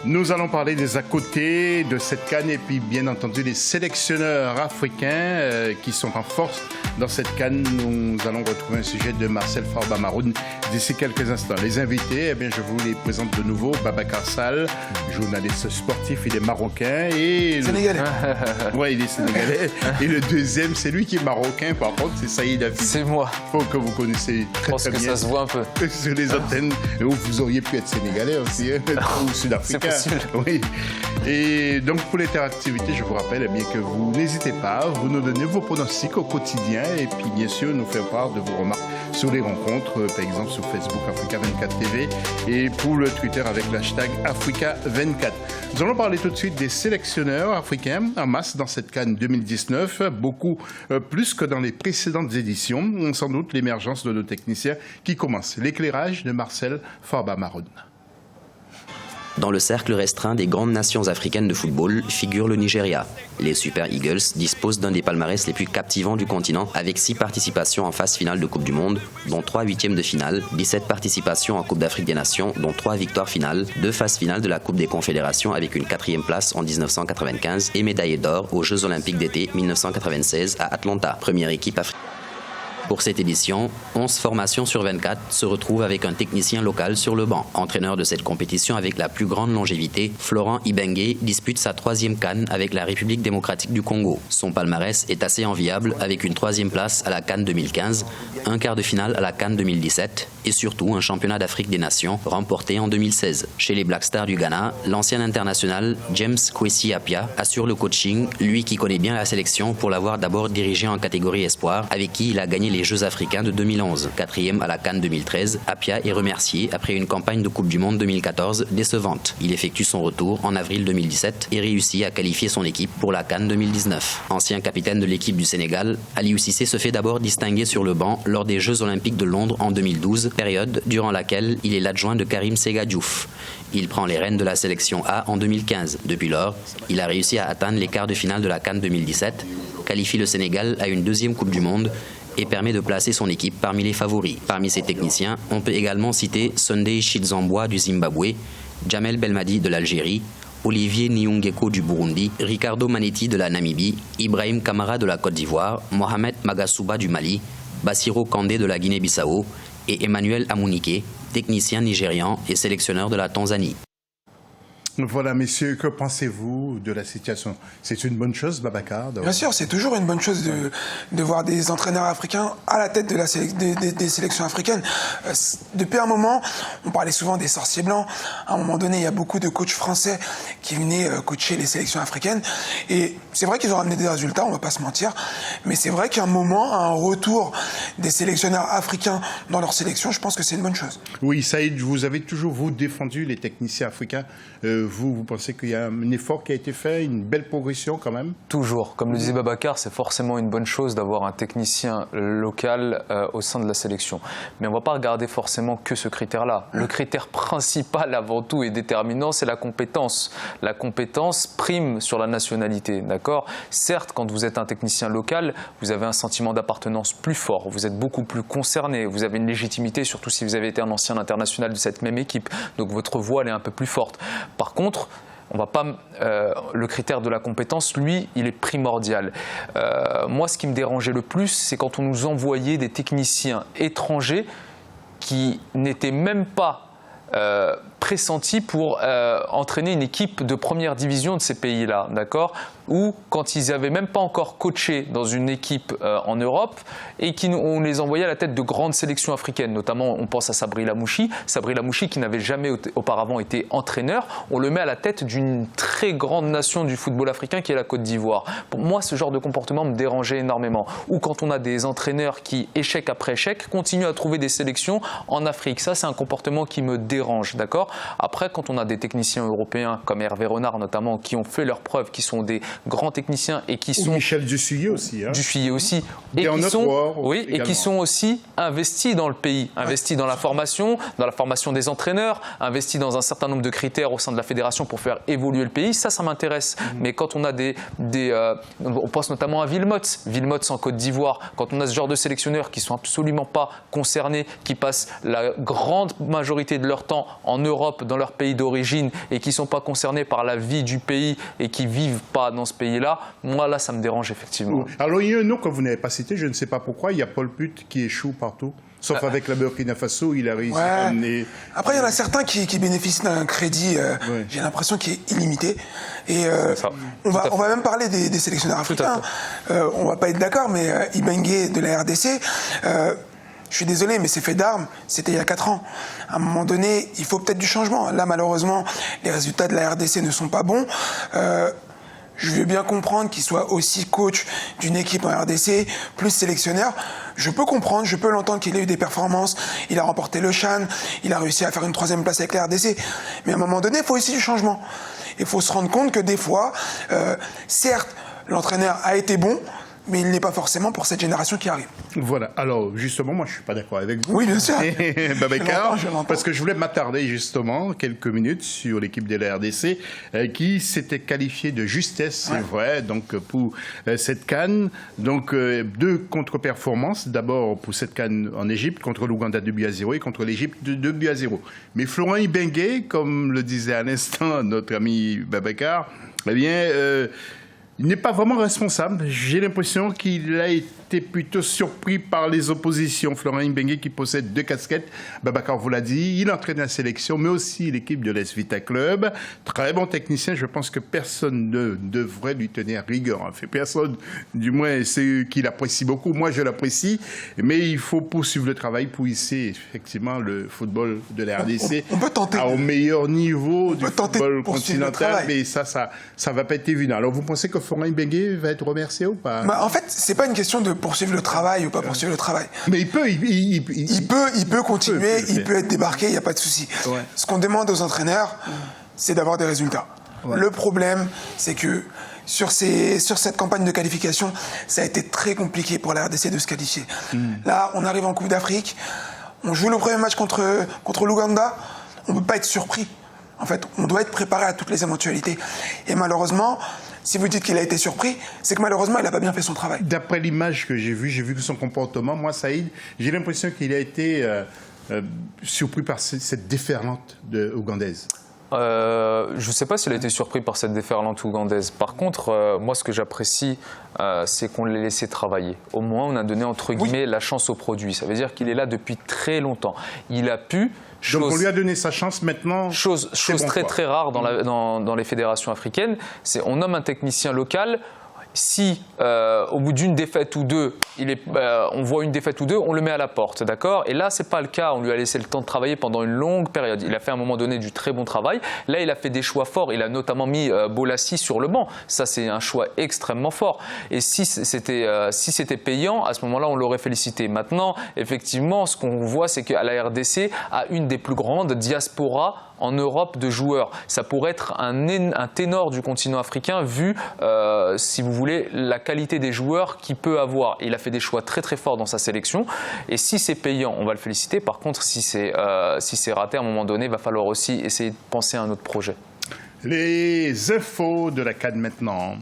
Nous allons parler des à côté de cette CAN et puis bien entendu les sélectionneurs africains qui sont en force dans cette CAN. Nous allons retrouver un sujet de Marcel Farba Maroun d'ici quelques instants. Les invités, eh bien, je vous les présente de nouveau. Babacar Sall, journaliste sportif, il est marocain et... Sénégalais. Oui, il est sénégalais. Et le deuxième, c'est lui qui est marocain par contre, c'est Saïd Afid. C'est moi. Que vous connaissez très, très bien. Je pense que ça se voit un peu. Sur les antennes, vous auriez pu être sénégalais aussi, ou sud-africain. Oui. Et donc pour l'interactivité, je vous rappelle bien que vous n'hésitez pas, vous nous donnez vos pronostics au quotidien et puis bien sûr nous faire part de vos remarques sur les rencontres, par exemple sur Facebook Africa 24 TV et pour le Twitter avec l'hashtag Africa 24. Nous allons parler tout de suite des sélectionneurs africains en masse dans cette CAN 2019, beaucoup plus que dans les précédentes éditions. Sans doute l'émergence de nos techniciens qui commence. L'éclairage de Marcel Farba Maroun. Dans le cercle restreint des grandes nations africaines de football figure le Nigeria. Les Super Eagles disposent d'un des palmarès les plus captivants du continent avec 6 participations en phase finale de Coupe du Monde, dont 3 huitièmes de finale, 17 participations en Coupe d'Afrique des Nations, dont 3 victoires finales, 2 phases finales de la Coupe des Confédérations avec une 4e place en 1995 et médaillé d'or aux Jeux Olympiques d'été 1996 à Atlanta, première équipe africaine. Pour cette édition, 11 formations sur 24 se retrouvent avec un technicien local sur le banc. Entraîneur de cette compétition avec la plus grande longévité, Florent Ibenge dispute sa 3e CAN avec la République démocratique du Congo. Son palmarès est assez enviable avec une 3e place à la CAN 2015, un quart de finale à la CAN 2017 et surtout un championnat d'Afrique des Nations remporté en 2016. Chez les Black Stars du Ghana, l'ancien international James Kwesi Appiah assure le coaching, lui qui connaît bien la sélection pour l'avoir d'abord dirigé en catégorie espoir, avec qui il a gagné les Jeux africains de 2011. 4e à la CAN 2013, Appiah est remercié après une campagne de Coupe du Monde 2014 décevante. Il effectue son retour en avril 2017 et réussit à qualifier son équipe pour la CAN 2019. Ancien capitaine de l'équipe du Sénégal, Aliou Cissé se fait d'abord distinguer sur le banc lors des Jeux Olympiques de Londres en 2012, période durant laquelle il est l'adjoint de Karim Séga Diouf. Il prend les rênes de la sélection A en 2015. Depuis lors, il a réussi à atteindre les quarts de finale de la CAN 2017, qualifie le Sénégal à une 2e Coupe du Monde et permet de placer son équipe parmi les favoris. Parmi ses techniciens, on peut également citer Sunday Chizambwa du Zimbabwe, Jamel Belmadi de l'Algérie, Olivier Niungeko du Burundi, Ricardo Manetti de la Namibie, Ibrahim Kamara de la Côte d'Ivoire, Mohamed Magasuba du Mali, Bassirou Kandé de la Guinée-Bissau et Emmanuel Amunike, technicien nigérian et sélectionneur de la Tanzanie. Voilà, messieurs, que pensez-vous de la situation? C'est une bonne chose, Babacar? Bien sûr, c'est toujours une bonne chose de voir des entraîneurs africains à la tête de des sélections africaines. Depuis un moment, on parlait souvent des sorciers blancs. À un moment donné, il y a beaucoup de coachs français qui venaient coacher les sélections africaines. Et c'est vrai qu'ils ont ramené des résultats, on ne va pas se mentir. Mais c'est vrai qu'à un moment, un retour des sélectionneurs africains dans leur sélection, je pense que c'est une bonne chose. Oui, Saïd, vous avez toujours, vous, défendu les techniciens africains. Vous pensez qu'il y a un effort qui a été fait, une belle progression quand même? Toujours. Comme le disait Babacar, c'est forcément une bonne chose d'avoir un technicien local au sein de la sélection. Mais on ne va pas regarder forcément que ce critère-là. Le critère principal avant tout et déterminant, c'est la compétence. La compétence prime sur la nationalité, d'accord? Certes, quand vous êtes un technicien local, vous avez un sentiment d'appartenance plus fort, vous êtes beaucoup plus concerné, vous avez une légitimité, surtout si vous avez été un ancien international de cette même équipe. Donc votre voix, elle est un peu plus forte. Par contre, on va pas, le critère de la compétence, lui, il est primordial. Moi, ce qui me dérangeait le plus, c'est quand on nous envoyait des techniciens étrangers qui n'étaient même pas pressentis pour entraîner une équipe de première division de ces pays-là, d'accord? Ou quand ils n'avaient même pas encore coaché dans une équipe en Europe et on les envoyait à la tête de grandes sélections africaines. Notamment, on pense à Sabri Lamouchi. Sabri Lamouchi, qui n'avait jamais auparavant été entraîneur, on le met à la tête d'une très grande nation du football africain qui est la Côte d'Ivoire. Pour moi, ce genre de comportement me dérangeait énormément. Ou quand on a des entraîneurs qui, échec après échec, continuent à trouver des sélections en Afrique. Ça, c'est un comportement qui me dérange, d'accord? Après, quand on a des techniciens européens comme Hervé Renard notamment, qui ont fait leurs preuves, qui sont des grands techniciens et qui sont... Michel Dussuyer aussi. Hein. Dussuyer aussi. Et qui sont aussi investis dans le pays, investis dans la formation des entraîneurs, investis dans un certain nombre de critères au sein de la fédération pour faire évoluer le pays. Ça m'intéresse. Mais quand on a on pense notamment à Wilmots en Côte d'Ivoire, quand on a ce genre de sélectionneurs qui ne sont absolument pas concernés, qui passent la grande majorité de leur temps en Europe, Europe, dans leur pays d'origine et qui ne sont pas concernés par la vie du pays et qui ne vivent pas dans ce pays-là, moi là ça me dérange effectivement. Alors il y a un nom que vous n'avez pas cité, je ne sais pas pourquoi, il y a Paul Put qui échoue partout. Sauf avec la Burkina Faso, il a réussi à amener... Après, il y en a certains qui bénéficient d'un crédit, j'ai l'impression, qui est illimité. Et on va même parler des sélectionneurs africains. On va pas être d'accord, mais Ibengue de la RDC... je suis désolé, mais c'est fait d'armes, c'était il y a 4 ans. À un moment donné, il faut peut-être du changement. Là, malheureusement, les résultats de la RDC ne sont pas bons. Je veux bien comprendre qu'il soit aussi coach d'une équipe en RDC, plus sélectionneur. Je peux comprendre, je peux l'entendre qu'il ait eu des performances. Il a remporté le CHAN, il a réussi à faire une 3e place avec la RDC. Mais à un moment donné, il faut aussi du changement. Il faut se rendre compte que des fois, certes, l'entraîneur a été bon, mais il n'est pas forcément pour cette génération qui arrive. Voilà. Alors, justement, moi, je ne suis pas d'accord avec vous. Oui, bien sûr. Babacar, parce que je voulais m'attarder, justement, quelques minutes sur l'équipe de la RDC qui s'était qualifiée de justesse, c'est vrai, donc, pour cette CAN. Donc, 2 contre-performances. D'abord, pour cette CAN en Égypte, contre l'Ouganda 2-0 et contre l'Égypte 2-0. Mais Florent Ibengue, comme le disait à l'instant notre ami Babacar, eh bien... il n'est pas vraiment responsable. J'ai l'impression qu'il a été plutôt surpris par les oppositions. Florent Ibengue qui possède 2 casquettes. Babacar vous l'a dit, il entraîne la sélection, mais aussi l'équipe de l'AS Vita Club. Très bon technicien, je pense que personne ne devrait lui tenir rigueur. Enfin, personne, du moins ceux qui l'apprécient beaucoup. Moi, je l'apprécie, mais il faut poursuivre le travail pour hisser effectivement le football de la RDC on peut tenter au meilleur niveau du football continental, mais ça va pas être évident. Alors, vous pensez que Florent Ibengue va être remercié ou pas? En fait, c'est pas une question de poursuivre le travail ou pas poursuivre le travail. Mais il peut continuer, il peut être débarqué, il n'y a pas de souci. Ouais. Ce qu'on demande aux entraîneurs, c'est d'avoir des résultats. Ouais. Le problème, c'est que sur cette campagne de qualification, ça a été très compliqué pour la RDC de se qualifier. Là, on arrive en Coupe d'Afrique, on joue le premier match contre l'Ouganda, on ne peut pas être surpris. En fait, on doit être préparé à toutes les éventualités. Et malheureusement, si vous dites qu'il a été surpris, c'est que malheureusement, il n'a pas bien fait son travail. D'après l'image que j'ai vue que son comportement, moi, Saïd, j'ai l'impression qu'il a été surpris par cette déferlante ougandaise. Je ne sais pas s'il a été surpris par cette déferlante ougandaise. Par contre, moi, ce que j'apprécie, c'est qu'on l'ait laissé travailler. Au moins, on a donné, entre guillemets, la chance au produit. Ça veut dire qu'il est là depuis très longtemps. Il a pu... Donc on lui a donné sa chance maintenant. Chose très rare dans les fédérations africaines, c'est on nomme un technicien local. Si au bout d'une défaite ou deux, on voit une défaite ou deux, on le met à la porte, d'accord? Et là, c'est pas le cas. On lui a laissé le temps de travailler pendant une longue période. Il a fait à un moment donné du très bon travail. Là, il a fait des choix forts. Il a notamment mis Bolassi sur le banc. Ça, c'est un choix extrêmement fort. Et si c'était payant, à ce moment-là, on l'aurait félicité. Maintenant, effectivement, ce qu'on voit, c'est que la RDC a une des plus grandes diasporas en Europe de joueurs. Ça pourrait être un ténor du continent africain vu, si vous voulez, la qualité des joueurs qu'il peut avoir. Il a fait des choix très très forts dans sa sélection et si c'est payant, on va le féliciter. Par contre, si c'est raté, à un moment donné, il va falloir aussi essayer de penser à un autre projet. Les infos de la CAN maintenant.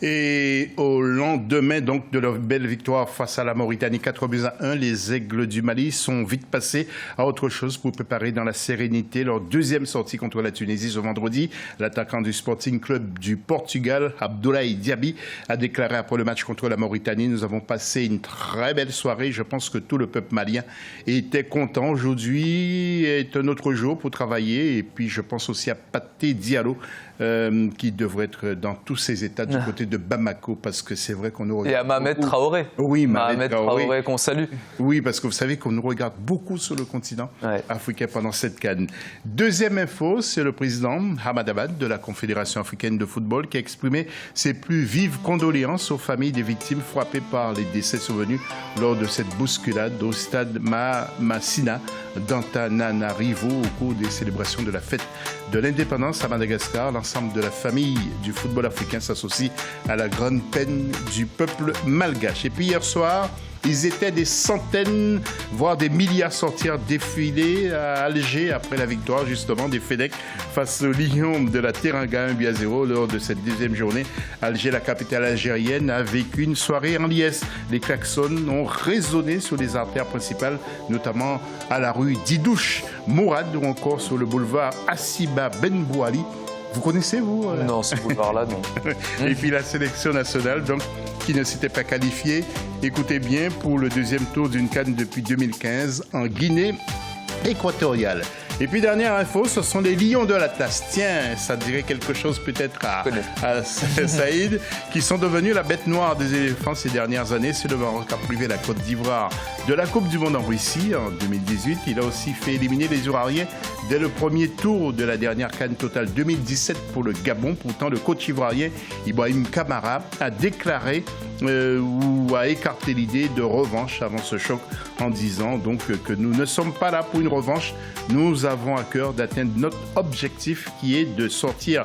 Et au lendemain donc de leur belle victoire face à la Mauritanie, 4-1, les Aigles du Mali sont vite passés à autre chose pour préparer dans la sérénité leur 2e sortie contre la Tunisie ce vendredi. L'attaquant du Sporting Club du Portugal, Abdoulaye Diaby, a déclaré après le match contre la Mauritanie: nous avons passé une très belle soirée. Je pense que tout le peuple malien était content. Aujourd'hui est un autre jour pour travailler. Et puis je pense aussi à Pathé Diallo, qui devrait être dans tous ses états du côté de Bamako, parce que c'est vrai qu'on nous regarde. Et à Mohamed Traoré. Oui, Mohamed Traoré qu'on salue. Oui, parce que vous savez qu'on nous regarde beaucoup sur le continent africain pendant cette CAN. Deuxième info, c'est le président Hamad Abad de la Confédération africaine de football qui a exprimé ses plus vives condoléances aux familles des victimes frappées par les décès survenus lors de cette bousculade au stade Masina d'Antananarivo au cours des célébrations de la fête de l'indépendance à Madagascar. l'ensemble de la famille du football africain s'associe à la grande peine du peuple malgache. Et puis hier soir, ils étaient des centaines, voire des milliers à sortir défiler à Alger après la victoire justement des Fennecs face aux Lions de la Teranga 1-0 lors de cette deuxième journée. Alger, la capitale algérienne, a vécu une soirée en liesse. Les klaxons ont résonné sur les artères principales, notamment à la rue Didouche Mourad ou encore sur le boulevard Assiba Ben Bouali. Vous connaissez, vous Non, ce boulevard-là, non. Et puis la sélection nationale, donc, qui ne s'était pas qualifiée, écoutez bien, pour le deuxième tour d'une CAN depuis 2015 en Guinée équatoriale. Et puis dernière info, ce sont les Lions de l'Atlas. Tiens, ça dirait quelque chose peut-être à Saïd, qui sont devenus la bête noire des éléphants ces dernières années. C'est le Maroc a privé la Côte d'Ivoire de la Coupe du Monde en Russie en 2018. Il a aussi fait éliminer les Ivoiriens dès le premier tour de la dernière CAN Totale 2017 pour le Gabon. Pourtant, le coach ivoirien Ibrahim Kamara a déclaré ou a écarté l'idée de revanche avant ce choc en disant donc que nous ne sommes pas là pour une revanche. Nous avons à cœur d'atteindre notre objectif qui est de sortir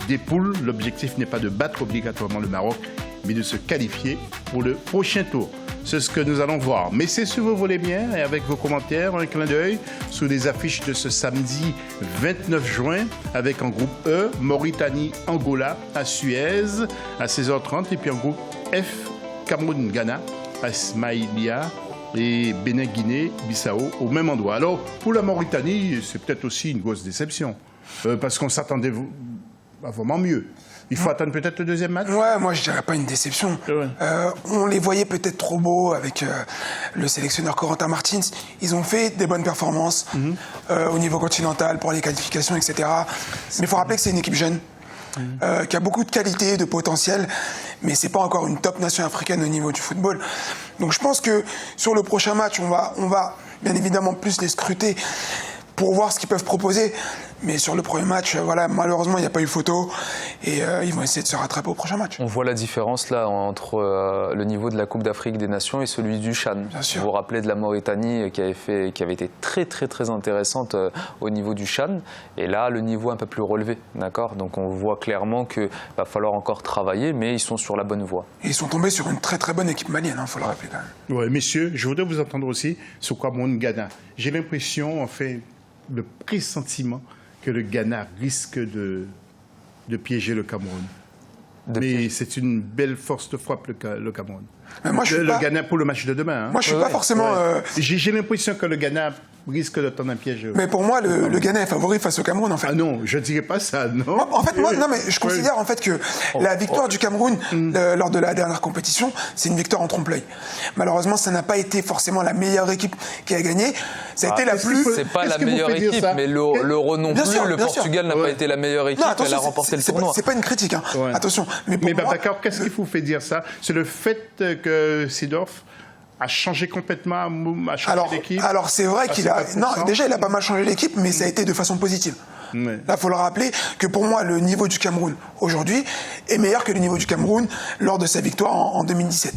des poules. L'objectif n'est pas de battre obligatoirement le Maroc, mais de se qualifier pour le prochain tour. C'est ce que nous allons voir. Mais c'est si vous voulez bien, et avec vos commentaires, un clin d'œil sur les affiches de ce samedi 29 juin, avec en groupe E, Mauritanie-Angola à Suez à 16h30, et puis en groupe F, Cameroun-Ghana à Ismaïlia et Bénin-Guinée-Bissau au même endroit. Alors, pour la Mauritanie, c'est peut-être aussi une grosse déception, parce qu'on s'attendait à vraiment mieux. Il faut attendre peut-être le deuxième match. Ouais, moi je dirais pas une déception. Ouais. On les voyait peut-être trop beaux avec le sélectionneur Corentin Martins. Ils ont fait des bonnes performances au niveau continental pour les qualifications, etc. Mais il faut rappeler que c'est une équipe jeune. Qui a beaucoup de qualité, de potentiel, mais c'est pas encore une top nation africaine au niveau du football. Donc je pense que sur le prochain match, on va bien évidemment plus les scruter pour voir ce qu'ils peuvent proposer. Mais sur le premier match, voilà, malheureusement, il n'y a pas eu photo et ils vont essayer de se rattraper au prochain match. On voit la différence là entre le niveau de la Coupe d'Afrique des Nations et celui du CHAN. Vous vous rappelez de la Mauritanie qui avait été très intéressante au niveau du CHAN, et là le niveau un peu plus relevé, d'accord. Donc on voit clairement qu'il va falloir encore travailler, mais ils sont sur la bonne voie. Et ils sont tombés sur une très bonne équipe malienne, il faut le rappeler quand même. Ouais, messieurs, je voudrais vous entendre aussi sur Cameroun-Ghana. J'ai l'impression, en fait, le pressentiment que le Ghana risque de piéger le Cameroun. Mais c'est une belle force de frappe, le Cameroun. Mais moi, le Ghana pour le match de demain. Hein. Moi, je ne suis pas forcément... J'ai l'impression que le Ghana risque de tendre un piège. Mais pour moi, le Ghana est favori face au Cameroun, en fait. Ah non, je ne dirais pas ça, non. En fait, moi, non, mais je considère en fait que la victoire du Cameroun lors de la dernière compétition, c'est une victoire en trompe-l'œil. Malheureusement, ça n'a pas été forcément la meilleure équipe qui a gagné. Ça a été la plus... C'est pas la meilleure équipe, mais l'Euro non plus. Le Portugal n'a pas été la meilleure équipe, elle a remporté le tournoi. C'est pas une critique, hein. Attention. Mais d'accord, qu'est-ce qui vous fait dire ça? C'est le fait que Seedorf a changé complètement, a changé l'équipe. Alors c'est vrai qu'il a... Non, déjà il a pas mal changé l'équipe, mais ça a été de façon positive. Là, il faut le rappeler que pour moi, le niveau du Cameroun aujourd'hui est meilleur que le niveau du Cameroun lors de sa victoire en 2017.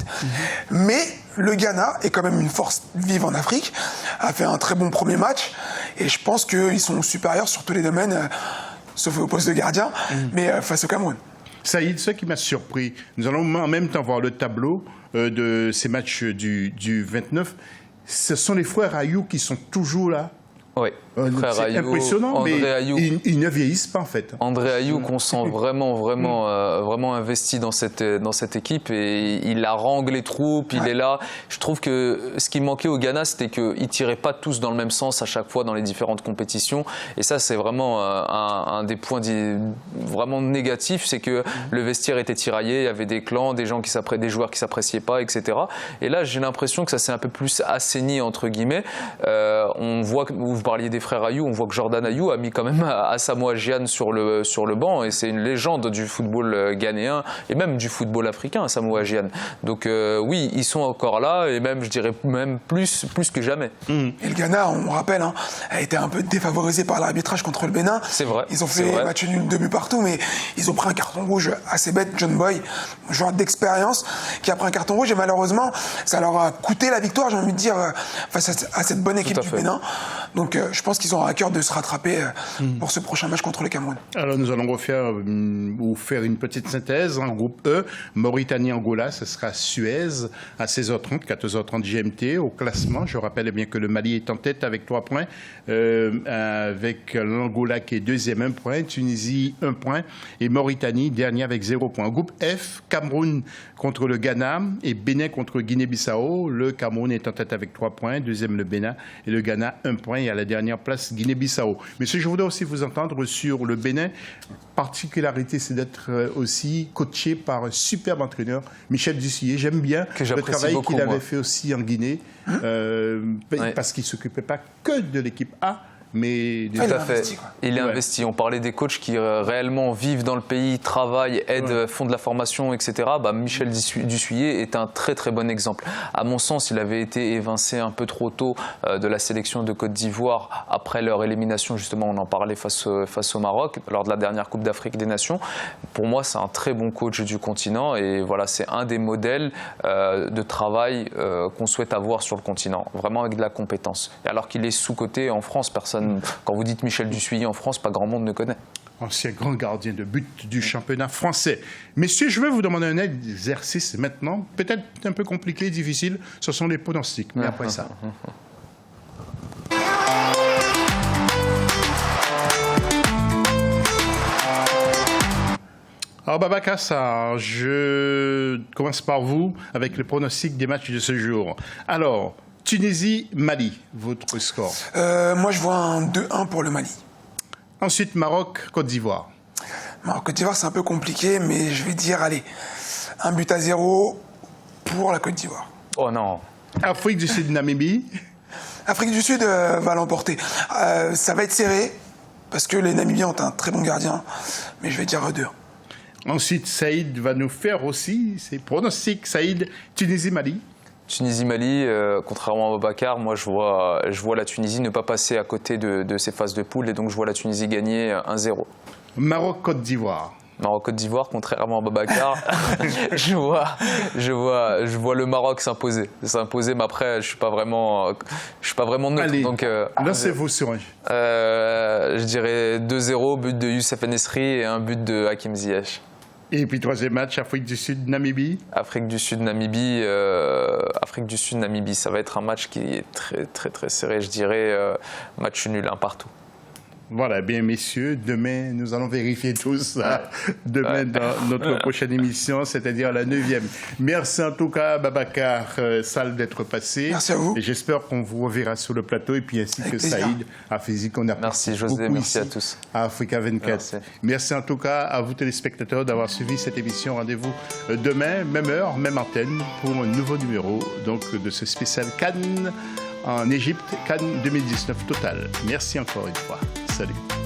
Mais le Ghana est quand même une force vive en Afrique, a fait un très bon premier match, et je pense qu'ils sont supérieurs sur tous les domaines, sauf au poste de gardien, mais face au Cameroun. Saïd, ce qui m'a surpris, nous allons en même temps voir le tableau de ces matchs du 29. Ce sont les frères Ayou qui sont toujours là. Oui, c'est impressionnant, André mais Ayou, ils ne vieillissent pas en fait. André Ayou, qu'on sent vraiment investi dans cette équipe, et il harangue les troupes, il est là. Je trouve que ce qui manquait au Ghana, c'était qu'ils ne tiraient pas tous dans le même sens à chaque fois dans les différentes compétitions, et ça c'est vraiment un des points vraiment négatifs, c'est que le vestiaire était tiraillé, il y avait des clans, des joueurs qui ne s'appréciaient pas, etc. Et là j'ai l'impression que ça s'est un peu plus assaini entre guillemets. On voit que vous parliez des frères Ayou, on voit que Jordan Ayou a mis quand même Asamoah Gyan sur le banc, et c'est une légende du football ghanéen et même du football africain, Asamoah Gyan. Donc oui, ils sont encore là, et même je dirais même plus que jamais. Et le Ghana, on rappelle, a été un peu défavorisé par l'arbitrage contre le Bénin. C'est vrai. Ils ont fait match nul, 2 buts partout, mais ils ont pris un carton rouge assez bête. John Boy, joueur d'expérience, qui a pris un carton rouge, et malheureusement, ça leur a coûté la victoire, j'ai envie de dire, face à cette bonne équipe du Bénin. Donc je pense qu'ils auront à cœur de se rattraper pour ce prochain match contre le Cameroun. Alors nous allons faire une petite synthèse. En groupe E, Mauritanie-Angola, ce sera Suez à 16h30, 14h30 GMT. Au classement, je rappelle bien que le Mali est en tête avec 3 points, avec l'Angola qui est deuxième 1 point, Tunisie 1 point et Mauritanie dernier avec 0 point. Groupe F, Cameroun contre le Ghana et Bénin contre Guinée-Bissau. Le Cameroun est en tête avec 3 points, deuxième le Bénin et le Ghana 1 point et à la dernière place Guinée-Bissau. Mais je voudrais aussi vous entendre sur le Bénin. Particularité, c'est d'être aussi coaché par un superbe entraîneur, Michel Dussuyer. J'aime bien le travail qu'il avait fait aussi en Guinée, parce qu'il ne s'occupait pas que de l'équipe A, mais tout à fait. Il est investi. On parlait des coachs qui réellement vivent dans le pays, travaillent, aident, font de la formation, etc. Michel Dussuyer est un très très bon exemple. À mon sens, il avait été évincé un peu trop tôt de la sélection de Côte d'Ivoire après leur élimination. Justement, on en parlait face au Maroc lors de la dernière Coupe d'Afrique des Nations. Pour moi, c'est un très bon coach du continent et voilà, c'est un des modèles de travail qu'on souhaite avoir sur le continent, vraiment avec de la compétence. Et alors qu'il est sous-coté en France, personne. Quand vous dites Michel Dussuyer en France, pas grand monde ne connaît. Ancien grand gardien de but du championnat français. Messieurs, je vais vous demander un exercice maintenant, peut-être un peu compliqué, difficile. Ce sont les pronostics, mais après ça. Alors Babacar Sarr, je commence par vous avec le pronostic des matchs de ce jour. Alors, Tunisie-Mali, votre score? Moi, je vois un 2-1 pour le Mali. Ensuite, Maroc-Côte d'Ivoire. Côte d'Ivoire, c'est un peu compliqué, mais je vais dire, allez, 1-0 pour la Côte d'Ivoire. Oh non. Afrique du Sud-Namibie. Afrique du Sud va l'emporter. Ça va être serré, parce que les Namibiens ont un très bon gardien, mais je vais dire 2-1. Ensuite, Saïd va nous faire aussi ses pronostics. Saïd, Tunisie-Mali. Tunisie-Mali, contrairement à Babacar, moi je vois la Tunisie ne pas passer à côté de ces phases de poule et donc je vois la Tunisie gagner 1-0. Maroc-Côte d'Ivoire. Maroc-Côte d'Ivoire, contrairement à Babacar, je vois le Maroc s'imposer, mais après je suis pas vraiment neutre. Allez, donc lancez-vous sur un. Je dirais 2-0, but de Youssef Nesri et un but de Hakim Ziyech. Et puis troisième match, Afrique du Sud-Namibie. Afrique du Sud-Namibie, ça va être un match qui est très très très serré, je dirais match nul, un partout. Voilà, bien messieurs, demain nous allons vérifier tout ça, demain dans notre prochaine émission, c'est-à-dire la 9e. Merci en tout cas Babacar Sall d'être passé. Merci à vous. Et j'espère qu'on vous reverra sur le plateau et puis ainsi avec que plaisir. Saïd à Physique. On a merci José, merci à tous. À Africa 24. Merci en tout cas à vous téléspectateurs d'avoir suivi cette émission. Rendez-vous demain, même heure, même antenne pour un nouveau numéro donc, de ce spécial Cannes en Égypte, Cannes 2019 total. Merci encore une fois. Salut.